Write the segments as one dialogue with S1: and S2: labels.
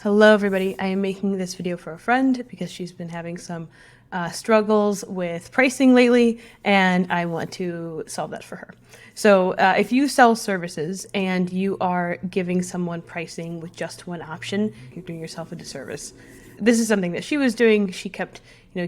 S1: Hello everybody, I am making this video for a friend because she's been having some struggles with pricing lately and I want to solve that for her. So if you sell services and you are giving someone pricing with just one option, you're doing yourself a disservice. This is something that she was doing. She kept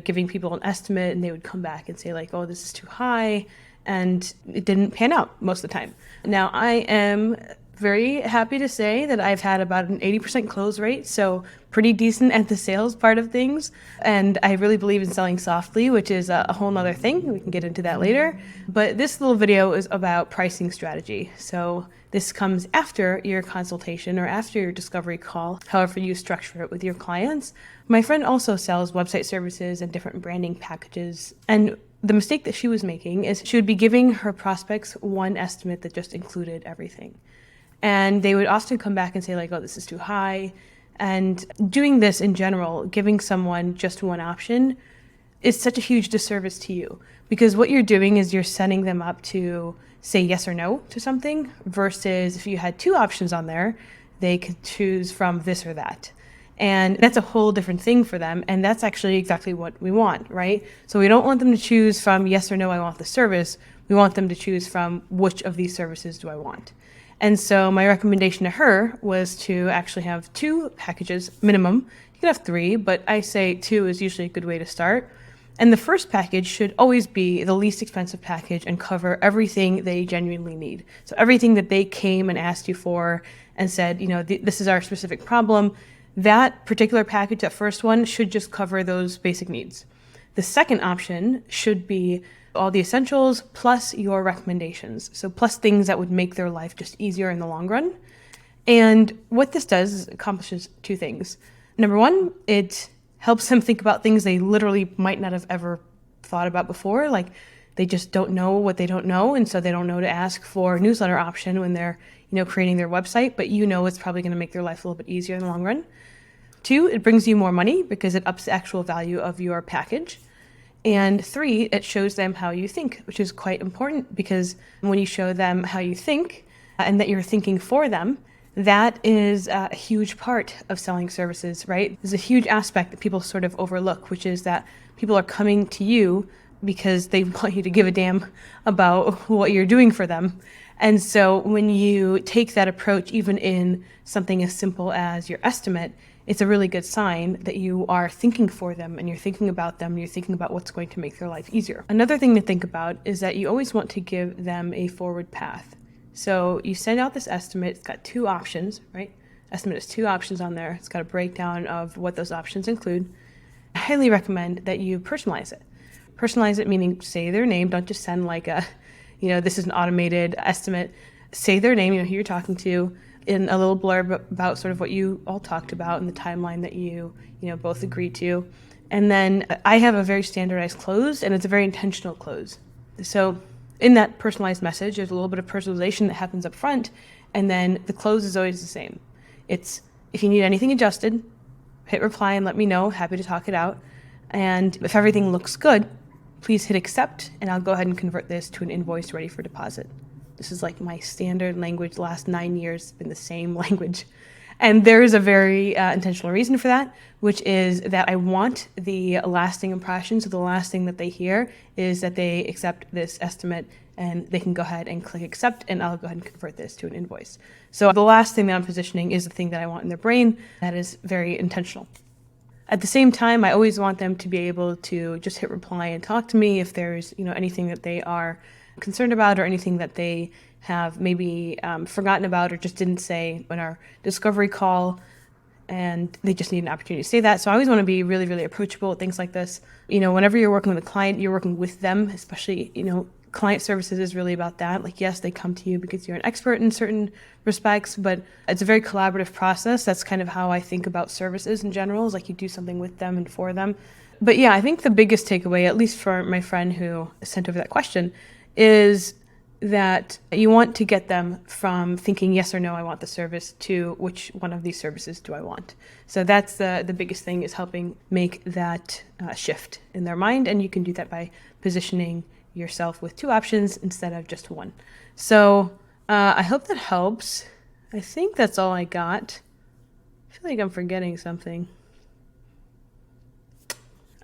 S1: giving people an estimate and they would come back and say like, oh, this is too high, and it didn't pan out most of the time. Now I am very happy to say that I've had about an 80% close rate, so pretty decent at the sales part of things. And I really believe in selling softly, which is a whole nother thing. We can get into that later. But this little video is about pricing strategy. So this comes after your consultation or after your discovery call, however you structure it with your clients. My friend also sells website services and different branding packages. And the mistake that she was making is she would be giving her prospects one estimate that just included everything. And they would often come back and say like, oh, this is too high. And doing this in general, giving someone just one option, is such a huge disservice to you. Because what you're doing is you're setting them up to say yes or no to something, versus if you had two options on there, they could choose from this or that. And that's a whole different thing for them. And that's actually exactly what we want, right? So we don't want them to choose from yes or no, I want the service. We want them to choose from which of these services do I want. And so my recommendation to her was to actually have two packages minimum. You could have three, but I say two is usually a good way to start. And the first package should always be the least expensive package and cover everything they genuinely need. So everything that they came and asked you for and said, this is our specific problem. That particular package, that first one, should just cover those basic needs. The second option should be all the essentials plus your recommendations. So plus things that would make their life just easier in the long run. And what this does is it accomplishes two things. Number one, it helps them think about things they literally might not have ever thought about before. Like they just don't know what they don't know. And so they don't know to ask for a newsletter option when they're, creating their website, but it's probably going to make their life a little bit easier in the long run. Two, it brings you more money because it ups the actual value of your package. And three, it shows them how you think, which is quite important because when you show them how you think and that you're thinking for them, that is a huge part of selling services, right? There's a huge aspect that people sort of overlook, which is that people are coming to you because they want you to give a damn about what you're doing for them. And so when you take that approach, even in something as simple as your estimate, it's a really good sign that you are thinking for them and you're thinking about them and you're thinking about what's going to make their life easier. Another thing to think about is that you always want to give them a forward path. So you send out this estimate, it's got two options, right? Estimate has two options on there. It's got a breakdown of what those options include. I highly recommend that you personalize it. Personalize it meaning say their name, don't just send like this is an automated estimate. Say their name, who you're talking to, in a little blurb about sort of what you all talked about and the timeline that you both agreed to. And then I have a very standardized close, and it's a very intentional close. So in that personalized message, there's a little bit of personalization that happens up front, and then the close is always the same. It's, if you need anything adjusted, hit reply and let me know, happy to talk it out. And if everything looks good, please hit accept, and I'll go ahead and convert this to an invoice ready for deposit. This is like my standard language. The last 9 years has been the same language. And there is a very intentional reason for that, which is that I want the lasting impression. So the last thing that they hear is that they accept this estimate and they can go ahead and click accept, and I'll go ahead and convert this to an invoice. So the last thing that I'm positioning is the thing that I want in their brain that is very intentional. At the same time, I always want them to be able to just hit reply and talk to me if there's anything that they are concerned about or anything that they have maybe forgotten about or just didn't say in our discovery call, and they just need an opportunity to say that. So I always want to be really, really approachable with things like this. Whenever you're working with a client, you're working with them, especially, client services is really about that. Like, yes, they come to you because you're an expert in certain respects, but it's a very collaborative process. That's kind of how I think about services in general, is like you do something with them and for them. But yeah, I think the biggest takeaway, at least for my friend who sent over that question, is that you want to get them from thinking yes or no, I want the service, to which one of these services do I want. So that's the biggest thing, is helping make that shift in their mind. And you can do that by positioning yourself with two options instead of just one. So I hope that helps. I think that's all I got. I feel like I'm forgetting something.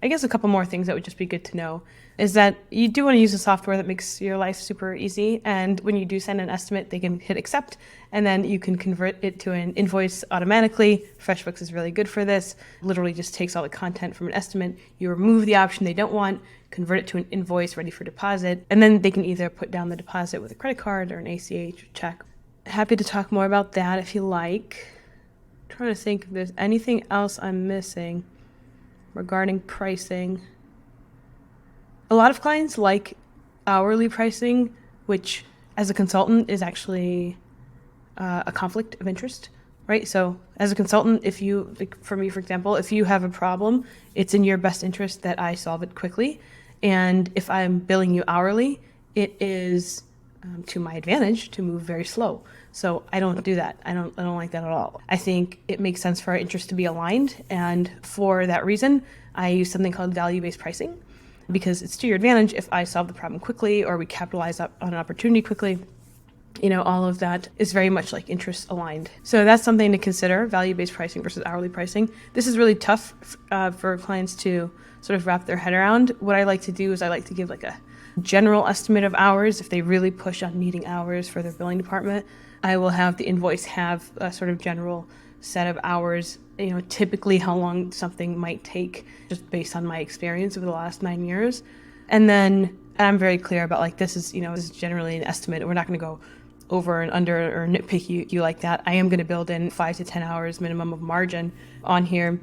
S1: I guess a couple more things that would just be good to know is that you do want to use a software that makes your life super easy. And when you do send an estimate, they can hit accept, and then you can convert it to an invoice automatically. FreshBooks is really good for this. Literally just takes all the content from an estimate. You remove the option they don't want, convert it to an invoice ready for deposit, and then they can either put down the deposit with a credit card or an ACH check. Happy to talk more about that if you like. I'm trying to think if there's anything else I'm missing regarding pricing. A lot of clients like hourly pricing, which as a consultant is actually a conflict of interest, right? So as a consultant, if you, like for me, for example, if you have a problem, it's in your best interest that I solve it quickly. And if I'm billing you hourly, it is to my advantage to move very slow. So I don't do that. I don't like that at all. I think it makes sense for our interests to be aligned. And for that reason, I use something called value-based pricing, because it's to your advantage if I solve the problem quickly or we capitalize on an opportunity quickly. You know, all of that is very much like interest aligned. So that's something to consider, value-based pricing versus hourly pricing. This is really tough for clients to sort of wrap their head around. What I like to do is I like to give like a general estimate of hours. If they really push on needing hours for their billing department, I will have the invoice have a sort of general set of hours, you know, typically how long something might take just based on my experience over the last 9 years. And then I'm very clear about like, this is generally an estimate. We're not going to go over and under or nitpick you like that. I am going to build in 5 to 10 hours minimum of margin on here,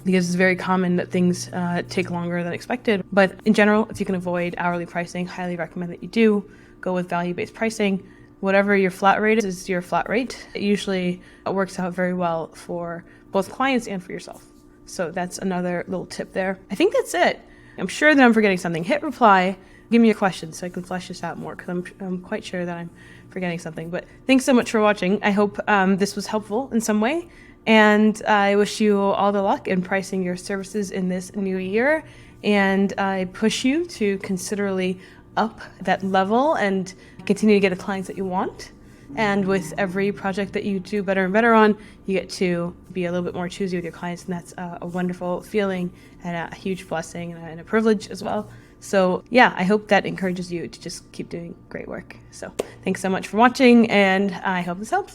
S1: because it's very common that things take longer than expected. But in general, if you can avoid hourly pricing, highly recommend that you do. Go with value-based pricing. Whatever your flat rate is your flat rate. It usually works out very well for both clients and for yourself. So that's another little tip there. I think that's it. I'm sure that I'm forgetting something. Hit reply. Give me a question so I can flesh this out more, because I'm quite sure that I'm forgetting something. But thanks so much for watching. I hope this was helpful in some way. And I wish you all the luck in pricing your services in this new year. And I push you to considerably up that level and continue to get the clients that you want. And with every project that you do better and better on, you get to be a little bit more choosy with your clients. And that's a wonderful feeling and a huge blessing and a privilege as well. So yeah, I hope that encourages you to just keep doing great work. So thanks so much for watching, and I hope this helps.